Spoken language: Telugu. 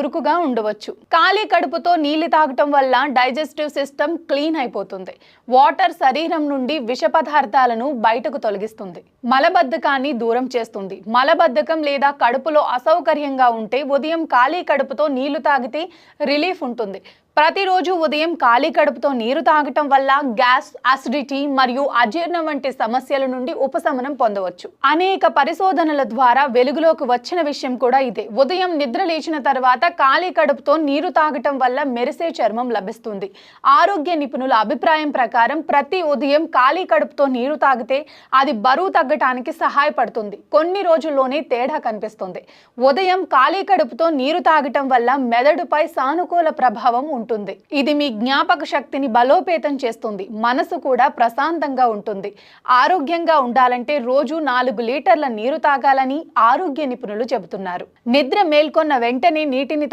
చురుకుగా ఉండవచ్చు. ఖాళీ కడుపుతో నీళ్లు తాగటం వల్ల డైజెస్టివ్ సిస్టమ్ క్లీన్ అయిపోతుంది. వాటర్ శరీరం నుండి విష పదార్థాలను బయటకు తొలగిస్తుంది. మలబద్ధకాన్ని దూరం చేస్తుంది. మలబద్ధకం లేదా కడుపులో అసౌకర్యంగా ఉంటే ఉదయం ఖాళీ కడుపుతో నీళ్లు తాగితే రిలీఫ్ ఉంటుంది. ప్రతిరోజు ఉదయం ఖాళీ కడుపుతో నీరు తాగటం వల్ల గ్యాస్, అసిడిటీ మరియు అజీర్ణం వంటి సమస్యల నుండి ఉపశమనం పొందవచ్చు. అనేక పరిశోధనల ద్వారా వెలుగులోకి వచ్చిన విషయం కూడా ఇదే. ఉదయం నిద్ర లేచిన తర్వాత ఖాళీ కడుపుతో నీరు తాగటం వల్ల మెరిసే చర్మం లభిస్తుంది. ఆరోగ్య నిపుణుల అభిప్రాయం ప్రకారం ప్రతి ఉదయం ఖాళీ కడుపుతో నీరు తాగితే అది బరువు తగ్గటానికి సహాయపడుతుంది. కొన్ని రోజుల్లోనే తేడా కనిపిస్తుంది. ఉదయం ఖాళీ కడుపుతో నీరు తాగటం వల్ల మెదడుపై సానుకూల ప్రభావం ఉంటుంది. ఇది మీ జ్ఞాపక శక్తిని బలోపేతం చేస్తుంది. మనసు కూడా ప్రశాంతంగా ఉంటుంది. ఆరోగ్యంగా ఉండాలంటే రోజు 4 లీటర్ల నీరు తాగాలని ఆరోగ్య నిపుణులు చెబుతున్నారు. నిద్ర మేల్కొన్న వెంటనే నీటిని